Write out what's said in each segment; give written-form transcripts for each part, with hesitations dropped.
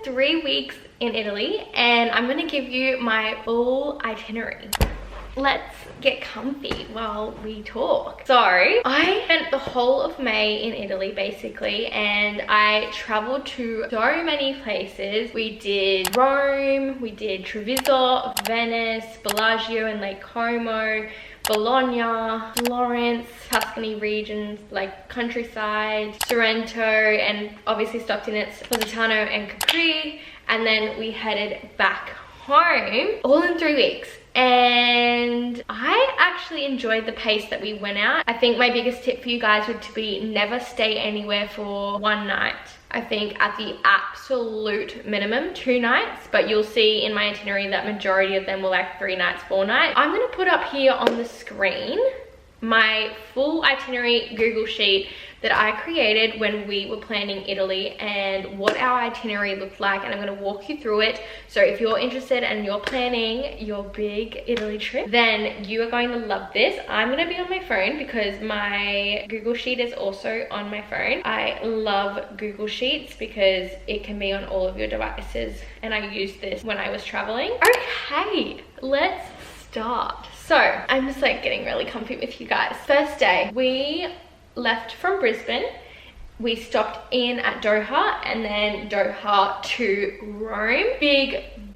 3 weeks in Italy and I'm gonna give you my full itinerary. Let's get comfy while we talk. So I spent the whole of May in Italy basically, and I traveled to so many places. We did Rome, we did Treviso, Venice, Bellagio and Lake Como, Bologna, Florence, Tuscany regions like countryside, Sorrento, and obviously stopped in its Positano and Capri, and then we headed back home all in 3 weeks. And I actually enjoyed the pace that we went at. I think my biggest tip for you guys would to be never stay anywhere for one night. I think at the absolute minimum 2 nights, but you'll see in my itinerary that majority of them were like 3 nights, 4 nights. I'm gonna put up here on the screen my full itinerary Google sheet that I created when we were planning Italy and what our itinerary looked like, and I'm going to walk you through it. So if you're interested and you're planning your big Italy trip, then you are going to love this. I'm going to be on my phone because my Google sheet is also on my phone. I love Google Sheets because it can be on all of your devices, and I used this when I was traveling. Okay, let's start. So I'm just like getting really comfy with you guys. First day, we left from Brisbane. We stopped in at Doha and then Doha to Rome.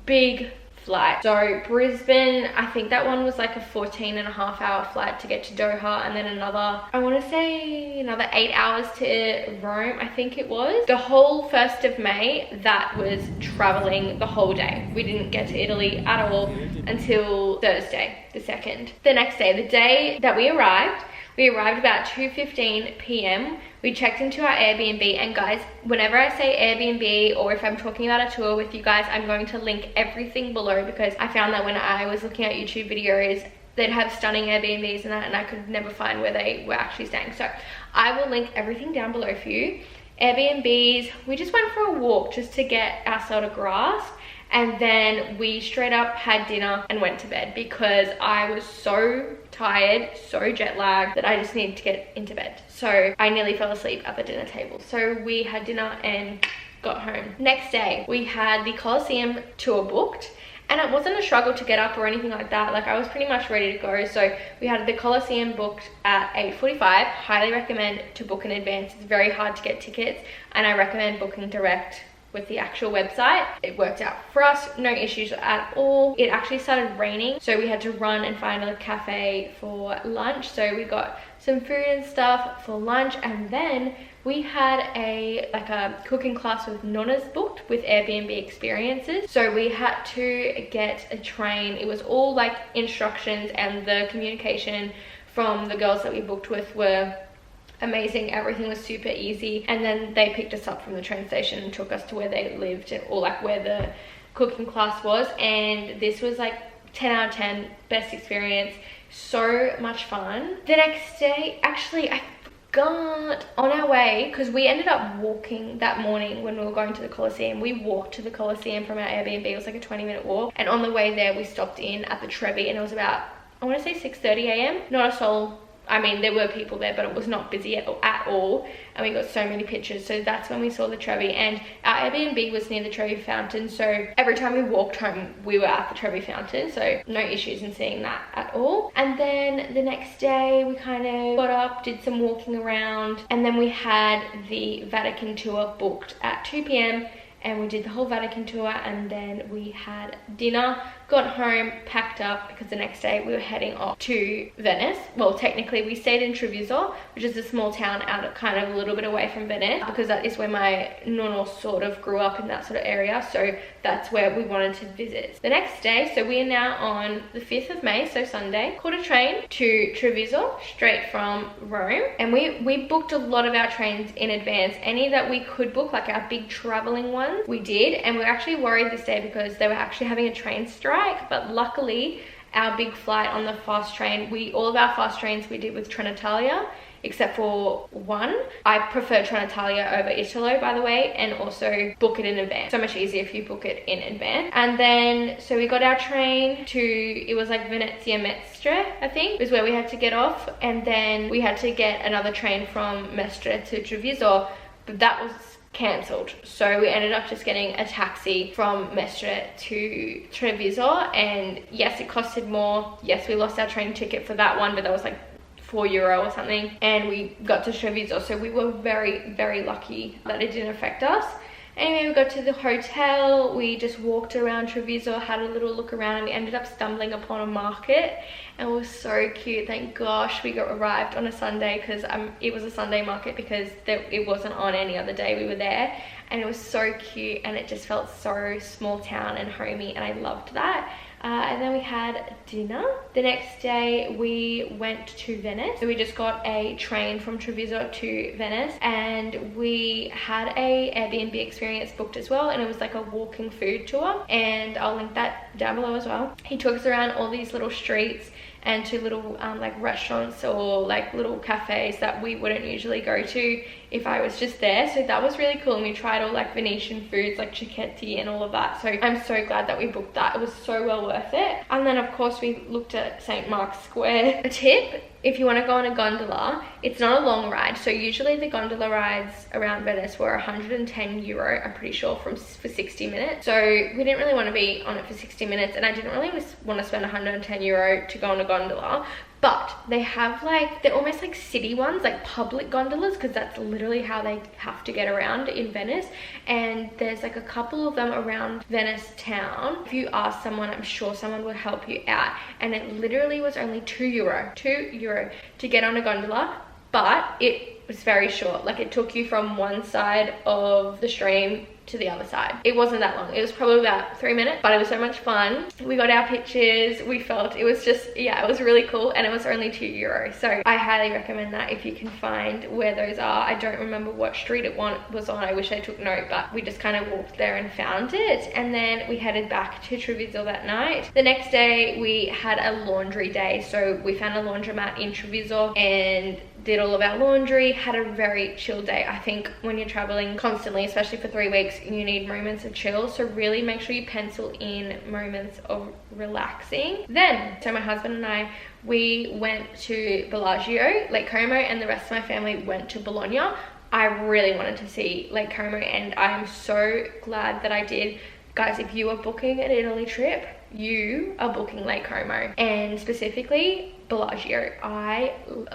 Big flight. So Brisbane, I think that one was like a 14.5-hour flight to get to Doha, and then another, I want to say another 8 hours to Rome, I think it was. The whole 1st of May, that was traveling the whole day. We didn't get to Italy at all until Thursday, the 2nd. The next day, the day that we arrived about 2:15 p.m. We checked into our Airbnb, and guys, whenever I say Airbnb or if I'm talking about a tour with you guys, I'm going to link everything below, because I found that when I was looking at YouTube videos, they'd have stunning Airbnbs and that, and I could never find where they were actually staying. So I will link everything down below for you. Airbnbs, we just went for a walk just to get ourselves a grasp. And then we straight up had dinner and went to bed because I was so tired, so jet lagged, that I just needed to get into bed. So I nearly fell asleep at the dinner table. So we had dinner and got home. Next day, we had the Colosseum tour booked. And it wasn't a struggle to get up or anything like that. Like, I was pretty much ready to go. So we had the Colosseum booked at 8:45. Highly recommend to book in advance. It's very hard to get tickets, and I recommend booking direct with the actual website. It worked out for us, no issues at all. It actually started raining, so we had to run and find a cafe for lunch. So we got some food and stuff for lunch, and then we had a cooking class with Nonnas booked with Airbnb experiences. So we had to get a train. It was all like instructions, and the communication from the girls that we booked with were amazing. Everything was super easy, and then they picked us up from the train station and took us to where they lived, or like where the cooking class was. And this was like 10 out of 10, best experience, so much fun. The next day, actually I forgot, on our way, because we ended up walking that morning when we were going to the Colosseum. We walked to the Colosseum from our Airbnb. It was like a 20-minute walk, and on the way there we stopped in at the Trevi, and it was about, I want to say 6:30 a.m. Not a soul. I mean, there were people there, but it was not busy at all, and we got so many pictures. So that's when we saw the Trevi, and our Airbnb was near the Trevi fountain, so every time we walked home we were at the Trevi fountain, so no issues in seeing that at all. And then the next day we kind of got up, did some walking around, and then we had the Vatican tour booked at 2 p.m. and we did the whole Vatican tour, and then we had dinner, got home, packed up, because the next day we were heading off to Venice. Well, technically we stayed in Treviso, which is a small town out of kind of a little bit away from Venice, because that is where my nonno sort of grew up, in that sort of area. So that's where we wanted to visit. The next day, so we are now on the 5th of May, so Sunday, caught a train to Treviso straight from Rome, and we booked a lot of our trains in advance. Any that we could book, like our big traveling ones, we did. And we were actually worried this day because they were actually having a train strike, but luckily our big flight on the fast train, all of our fast trains we did with Trenitalia, except for one. I prefer Trenitalia over Italo, by the way, and also book it in advance. So much easier if you book it in advance. And then, so we got our train to, it was like Venezia Mestre, I think, was where we had to get off. And then we had to get another train from Mestre to Treviso, but that was cancelled. So we ended up just getting a taxi from Mestre to Treviso, and yes, it costed more. Yes, we lost our train ticket for that one, but that was like €4 or something, and we got to Treviso, so we were very, very lucky that it didn't affect us. Anyway, we got to the hotel, we just walked around Treviso, had a little look around, and we ended up stumbling upon a market, and it was so cute. Thank gosh we arrived on a Sunday, because it was a Sunday market, because it wasn't on any other day we were there, and it was so cute, and it just felt so small town and homey, and I loved that. And then we had dinner. The next day we went to Venice. So we just got a train from Treviso to Venice, and we had a Airbnb experience booked as well, and it was like a walking food tour, and I'll link that down below as well. He took us around all these little streets and to little like restaurants or like little cafes that we wouldn't usually go to if I was just there. So that was really cool, and we tried all like Venetian foods like cicchetti and all of that. So I'm so glad that we booked that. It was so well worth it. And then of course we looked at St. Mark's Square. A tip: if you want to go on a gondola, it's not a long ride. So usually the gondola rides around Venice were €110, I'm pretty sure, for 60 minutes. So we didn't really want to be on it for 60 minutes, and I didn't really want to spend €110 to go on a gondola. But they have like, they're almost like city ones, like public gondolas, because that's literally how they have to get around in Venice. And there's like a couple of them around Venice town. If you ask someone, I'm sure someone would help you out. And it literally was only €2 to get on a gondola, but it was very short. Like it took you from one side of the stream to the other side. It wasn't that long. It was probably about 3 minutes, but it was so much fun. We got our pictures. We felt it was just, yeah, it was really cool, and it was only €2. So I highly recommend that if you can find where those are. I don't remember what street it was on. I wish I took note, but we just kind of walked there and found it, and then we headed back to Treviso that night. The next day we had a laundry day, so we found a laundromat in Treviso and did all of our laundry. Had a very chill day. I think when you're traveling constantly, especially for 3 weeks, you need moments of chill, so really make sure you pencil in moments of relaxing. Then, so my husband and I, we went to Bellagio, Lake Como, and the rest of my family went to Bologna. I really wanted to see Lake Como, and I am so glad that I did. Guys, if you are booking an Italy trip, you are booking Lake Como, and specifically Bellagio.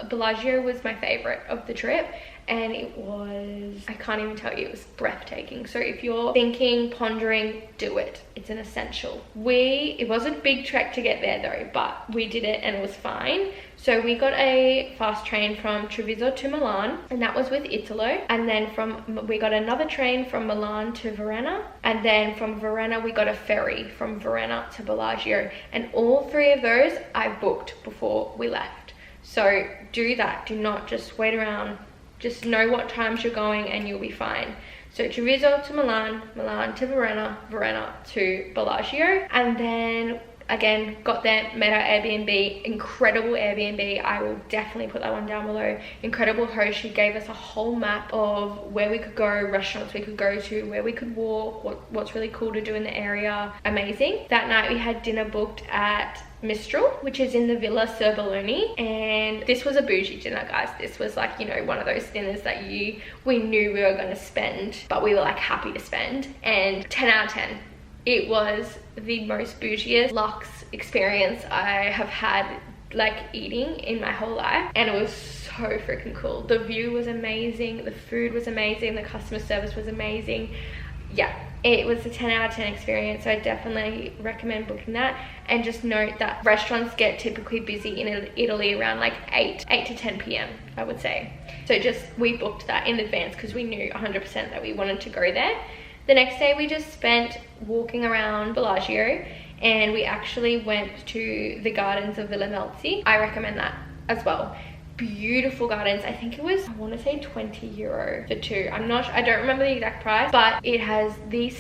Bellagio was my favorite of the trip, and it was, I can't even tell you, it was breathtaking. So if you're thinking, pondering, do it. It's an essential. It was a big trek to get there though, but we did it and it was fine. So we got a fast train from Treviso to Milan, and that was with Italo. And then we got another train from Milan to Verona, and then from Verona we got a ferry from Verona to Bellagio, and all 3 of those I booked before we left. So do that. Do not just wait around. Just know what times you're going and you'll be fine. So Treviso to Milan, Milan to Verona, Verona to Bellagio. And then again, got there, met our Airbnb, incredible Airbnb. I will definitely put that one down below. Incredible host. She gave us a whole map of where we could go, restaurants we could go to, where we could walk, what's really cool to do in the area. Amazing. That night we had dinner booked at Mistral, which is in the Villa Cervelloni, and this was a bougie dinner, guys. This was like, you know, one of those dinners that we knew we were going to spend, but we were like happy to spend. And 10 out of 10. It was the most bougiest luxe experience I have had, like, eating in my whole life, and it was so freaking cool. The view was amazing, the food was amazing, the customer service was amazing. Yeah, it was a 10 out of 10 experience, so I definitely recommend booking that. And just note that restaurants get typically busy in Italy around like 8 to 10 p.m, I would say. So we booked that in advance because we knew 100% that we wanted to go there. The next day we just spent walking around Bellagio, and we actually went to the gardens of Villa Melzi. I recommend that as well. Beautiful gardens. I think it was, I want to say €20 for 2. I don't remember the exact price, but it has these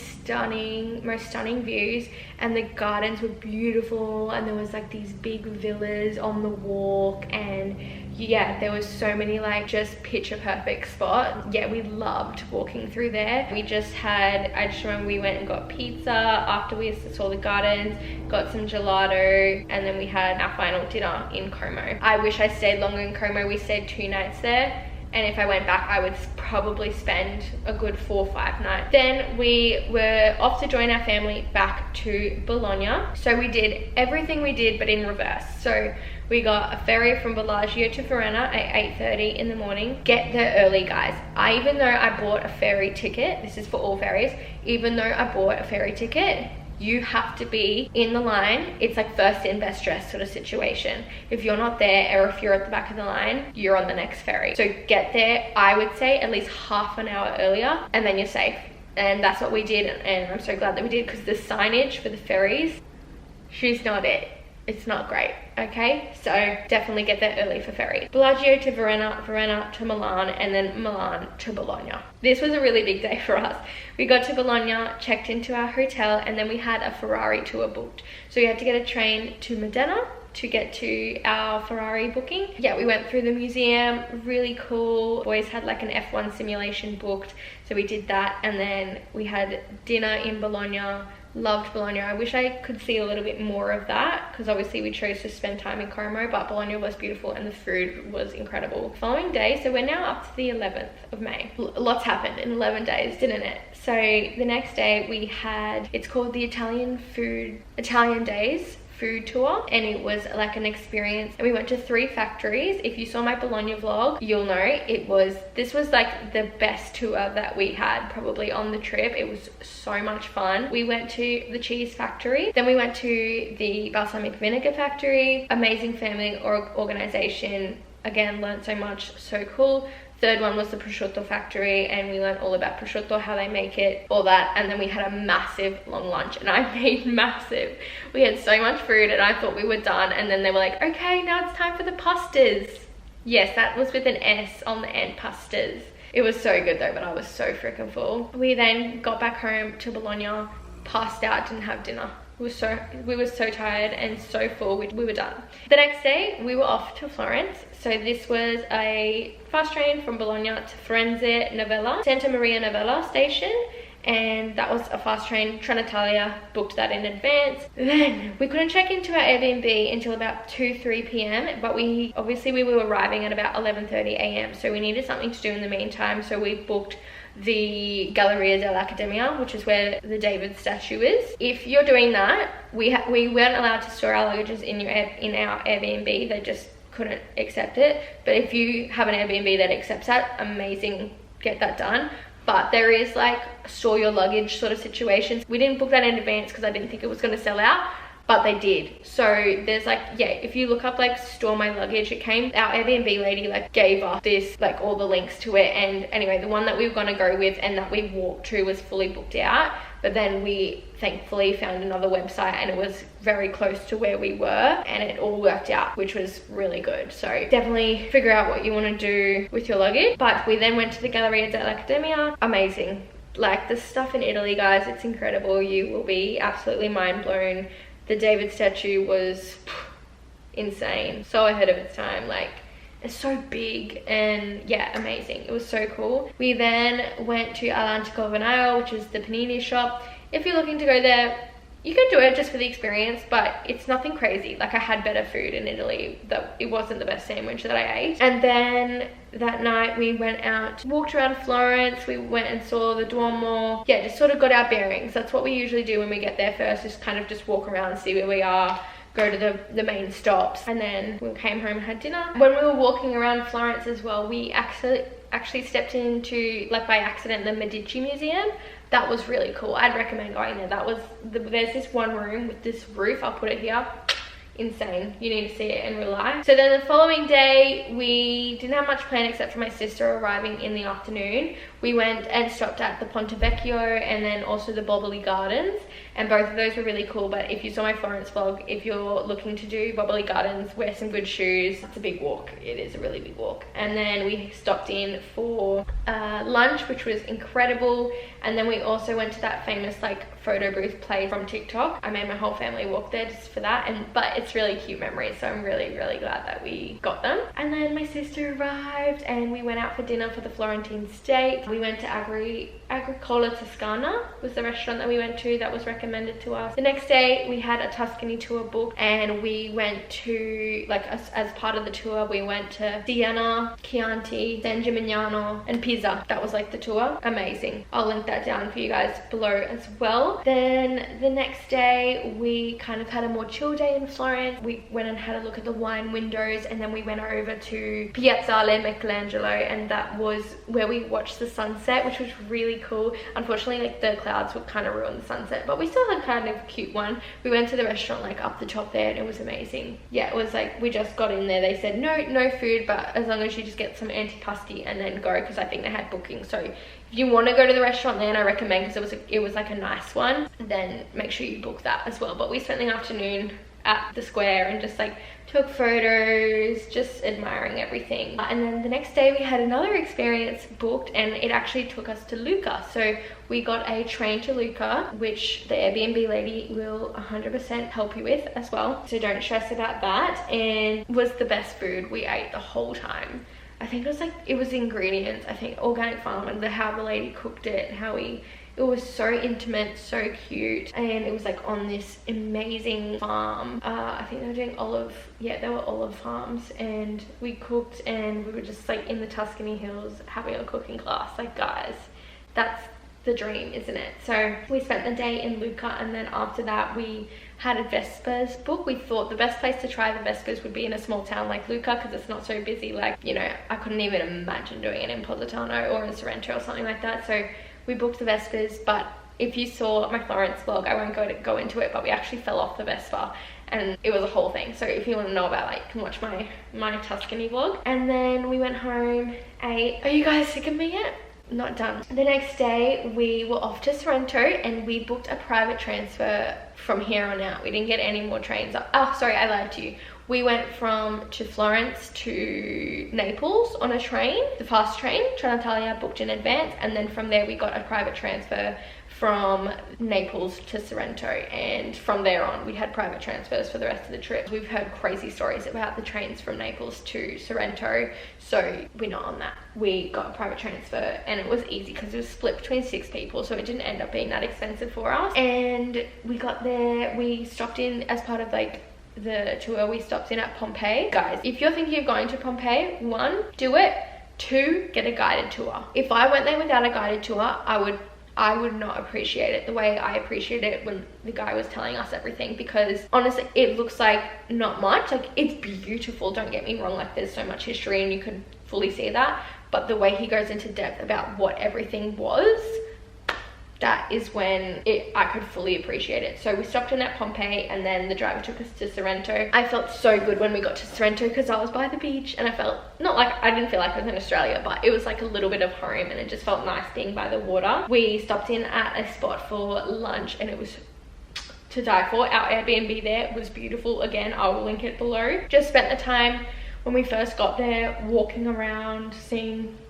most stunning views, and the gardens were beautiful, and there was like these big villas on the walk, and yeah, there was so many like just picture perfect spots. Yeah, we loved walking through there. I just remember we went and got pizza after we saw the gardens, got some gelato, and then we had our final dinner in Como. I wish I stayed longer in Como. We stayed 2 nights there, and if I went back I would probably spend a good 4 or 5 nights. Then we were off to join our family back to Bologna. So we did everything we did but in reverse. So we got a ferry from Bellagio to Verona at 8:30 in the morning. Get there early, guys. Even though I bought a ferry ticket, this is for all ferries, even though I bought a ferry ticket, you have to be in the line. It's like first in, best dressed sort of situation. If you're not there, or if you're at the back of the line, you're on the next ferry. So get there, I would say, at least half an hour earlier, and then you're safe. And that's what we did, and I'm so glad that we did, because the signage for the ferries, she's not it. It's not great, okay? So definitely get there early for ferry. Bellagio to Verona, Verona to Milan, and then Milan to Bologna. This was a really big day for us. We got to Bologna, checked into our hotel, and then we had a Ferrari tour booked. So we had to get a train to Modena to get to our Ferrari booking. Yeah, we went through the museum, really cool. Boys had like an F1 simulation booked, so we did that, and then we had dinner in Bologna. Loved Bologna. I wish I could see a little bit more of that, because obviously we chose to spend time in Como, but Bologna was beautiful and the food was incredible. Following day, so we're now up to the 11th of May. Lots happened in 11 days, didn't it? So the next day we had, it's called the Italian Days food tour, and it was like an experience, and we went to 3 factories. If you saw my Bologna vlog, you'll know this was like the best tour that we had probably on the trip. It was so much fun. We went to the cheese factory, then we went to the balsamic vinegar factory. Amazing family organization. Again, learned so much, so cool. Third one was the prosciutto factory, and we learned all about prosciutto, how they make it, all that. And then we had a massive long lunch, and I made massive. We had so much food and I thought we were done, and then they were like, okay, now it's time for the pastas. Yes, that was with an S on the end, pastas. It was so good though, but I was so freaking full. We then got back home to Bologna, passed out, didn't have dinner. We were so tired and so full, we were done. The next day we were off to Florence. So this was a fast train from Bologna to Firenze Novella, Santa Maria Novella station, and that was a fast train. Trenitalia booked that in advance. Then we couldn't check into our Airbnb until about 2-3 p.m, but we were arriving at about 11:30 a.m, so we needed something to do in the meantime. So we booked the Galleria dell'Accademia, which is where the David statue is. If you're doing that, we weren't allowed to store our luggages in our Airbnb. They just couldn't accept it. But if you have an Airbnb that accepts that, amazing, get that done. But there is like store your luggage sort of situations. We didn't book that in advance because I didn't think it was going to sell out, but they did. So there's like, yeah, if you look up like store my luggage, it came, our Airbnb lady like gave us this, like all the links to it. And anyway, the one that we were going to go with and that we walked to was fully booked out, but then we thankfully found another website and it was very close to where we were, and it all worked out, which was really good. So definitely figure out what you want to do with your luggage. But we then went to the Galleria dell'Accademia. Amazing. Like the stuff in Italy, guys, it's incredible. You will be absolutely mind blown. The David statue was insane, so ahead of its time. Like, it's so big and yeah, amazing. It was so cool. We then went to All'Antico Vinaio, which is the panini shop. If you're looking to go there, you could do it just for the experience, but it's nothing crazy. Like, I had better food in Italy. It wasn't the best sandwich that I ate. And then that night we went out, walked around Florence. We went and saw the Duomo. Yeah, just sort of got our bearings. That's what we usually do when we get there first, just kind of just walk around and see where we are, go to the main stops, and then we came home and had dinner. When we were walking around Florence as well, we actually stepped into, like by accident, the Medici Museum. That was really cool. I'd recommend going there. There's this one room with this roof. I'll put it here. Insane. You need to see it in real life. So then the following day, we didn't have much planned except for my sister arriving in the afternoon. We went and stopped at the Ponte Vecchio and then also the Bobbly Gardens, and both of those were really cool. But if you saw my Florence vlog, if you're looking to do Bobbly Gardens, wear some good shoes. It's a big walk. It is a really big walk. And then we stopped in for lunch, which was incredible. And then we also went to that famous like photo booth place from TikTok. I made my whole family walk there just for that, but it's really cute memories, so I'm really glad that we got them. And then my sister arrived and we went out for dinner for the Florentine steak. We went to Agricola Toscana was the restaurant that we went to that was recommended to us. The next day we had a Tuscany tour booked, and we went to, like, as part of the tour, we went to Siena, Chianti, San Gimignano and Pisa. That was like the tour. Amazing. I'll link that down for you guys below as well. Then the next day we kind of had a more chill day in Florence. We went and had a look at the wine windows, and then we went over to Piazzale Michelangelo, and that was where we watched the sunset, which was really cool. Unfortunately, like, the clouds would kind of ruin the sunset, but we still had kind of a cute one. We went to the restaurant like up the top there, and it was amazing. Yeah, it was like, we just got in there. They said no food, but as long as you just get some antipasti and then go, because I think they had bookings. So if you want to go to the restaurant then, I recommend, because it was like a nice one, then make sure you book that as well. But we spent the afternoon at the square and just like took photos, just admiring everything. And then the next day we had another experience booked, and it actually took us to Lucca. So we got a train to Lucca, which the Airbnb lady will 100% help you with as well, so don't stress about that. And it was the best food we ate the whole time. I think it was ingredients, I think organic farm, and how the lady cooked it, it was so intimate, so cute, and it was like on this amazing farm. I think they were doing they were olive farms, and we cooked, and we were just like in the Tuscany hills having a cooking class. Like, guys, that's the dream, isn't it? So we spent the day in Lucca, and then after that we had a Vespers book. We thought the best place to try the Vespers would be in a small town like Lucca, because it's not so busy. Like, you know, I couldn't even imagine doing it in Positano or in Sorrento or something like that. So we booked the Vespers, but if you saw my Florence vlog, I won't go into it, but we actually fell off the Vespa, and it was a whole thing. So if you want to know about, like, you can watch my Tuscany vlog. And then we went home, ate. Are you guys sick of me yet? Not done. The next day we were off to Sorrento, and we booked a private transfer from here on out. We didn't get any more trains. Oh, sorry, I lied to you. We went to Florence to Naples on a train, the fast train, Trenitalia, booked in advance, and then from there we got a private transfer from Naples to Sorrento, and from there on we had private transfers for the rest of the trip. We've heard crazy stories about the trains from Naples to Sorrento, so we're not on that. We got a private transfer, and it was easy because it was split between 6 people, so it didn't end up being that expensive for us. And we got there, we stopped in as part of like the tour, we stopped in at Pompeii. Guys, if you're thinking of going to Pompeii, 1, do it. 2, get a guided tour. If I went there without a guided tour, I would not appreciate it the way I appreciated it when the guy was telling us everything, because honestly it looks like not much. Like, it's beautiful, don't get me wrong, like there's so much history and you could fully see that, but the way he goes into depth about what everything was, that is when I could fully appreciate it. So we stopped in at Pompeii, and then the driver took us to Sorrento. I felt so good when we got to Sorrento because I was by the beach, and I felt I didn't feel like I was in Australia, but it was like a little bit of home, and it just felt nice being by the water. We stopped in at a spot for lunch, and it was to die for. Our Airbnb there was beautiful. Again, I will link it below. Just spent the time when we first got there walking around,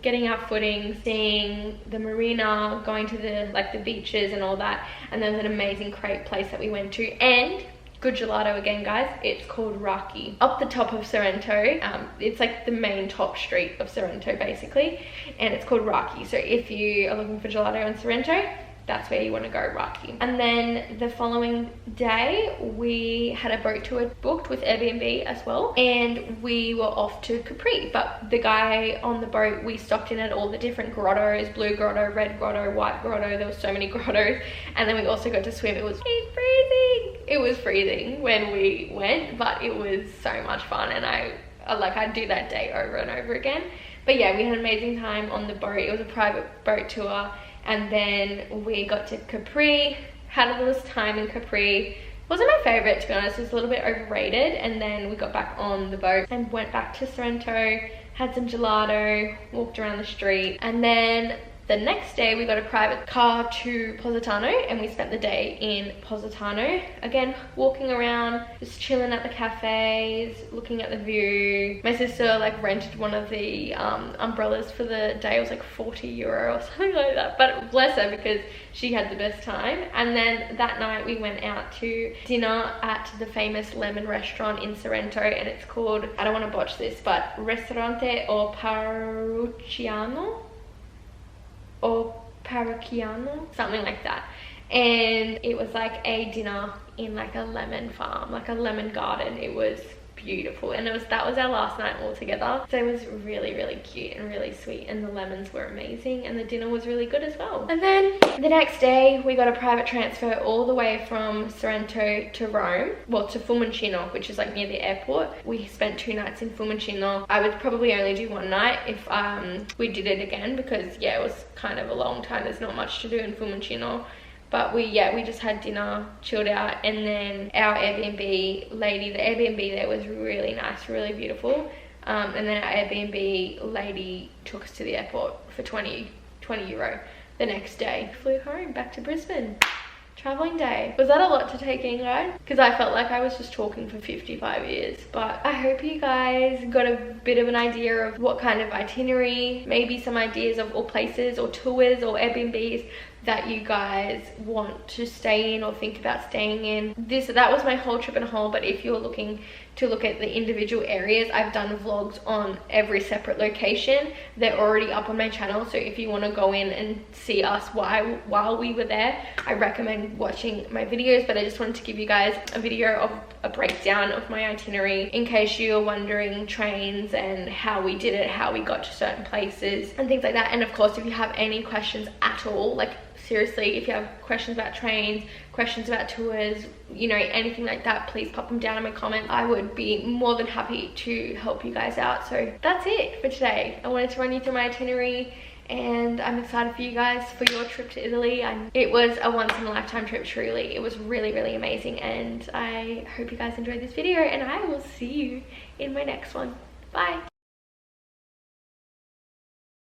getting our footing, seeing the marina, going to the beaches and all that. And there's an amazing crepe place that we went to, and good gelato again, guys. It's called Raki, up the top of Sorrento. It's like the main top street of Sorrento basically, and it's called Raki. So if you are looking for gelato in Sorrento, that's where you want to go, Raki. And then the following day we had a boat tour booked with Airbnb as well, and we were off to Capri. But the guy on the boat, we stopped in at all the different grottos: blue grotto, red grotto, white grotto. There were so many grottos. And then we also got to swim. It was freezing. It was freezing when we went, but it was so much fun, and I'd do that day over and over again. But yeah, we had an amazing time on the boat. It was a private boat tour. And then we got to Capri, had a little time in Capri. Wasn't my favorite, to be honest. It was a little bit overrated. And then we got back on the boat and went back to Sorrento, had some gelato, walked around the street. And then the next day we got a private car to Positano, and we spent the day in Positano. Again, walking around, just chilling at the cafes, looking at the view. My sister rented one of the umbrellas for the day. It was like 40 euro or something like that, but bless her, because she had the best time. And then that night we went out to dinner at the famous lemon restaurant in Sorrento, and it's called, I don't want to botch this, but Ristorante o Paracchiano, something like that. And it was like a dinner in like a lemon farm, like a lemon garden. It was beautiful, and that was our last night all together. So it was really, really cute and really sweet, and the lemons were amazing, and the dinner was really good as well. And then the next day we got a private transfer all the way from Sorrento to Rome, well, to Fiumicino, which is like near the airport. We spent 2 nights in Fiumicino. I would probably only do 1 night if we did it again, because yeah, it was kind of a long time. There's not much to do in Fiumicino. But we just had dinner, chilled out, and then our Airbnb lady, the Airbnb there was really nice, really beautiful. And then our Airbnb lady took us to the airport for 20 euro the next day. Flew home back to Brisbane. Traveling day. Was that a lot to take in, guys? Because I felt like I was just talking for 55 years. But I hope you guys got a bit of an idea of what kind of itinerary, maybe some ideas of all places or tours or Airbnbs that you guys want to stay in or think about staying in. That was my whole trip in a whole, but if you're looking to look at the individual areas, I've done vlogs on every separate location. They're already up on my channel, so if you want to go in and see us while we were there, I recommend watching my videos. But I just wanted to give you guys a video of a breakdown of my itinerary in case you're wondering trains and how we did it, how we got to certain places and things like that. And of course, if you have any questions at all, like seriously, if you have questions about trains, questions about tours, you know, anything like that, please pop them down in my comments. I would be more than happy to help you guys out. So that's it for today. I wanted to run you through my itinerary, and I'm excited for you guys for your trip to Italy. It was a once-in-a-lifetime trip, truly. It was really, really amazing, and I hope you guys enjoyed this video, and I will see you in my next one. Bye.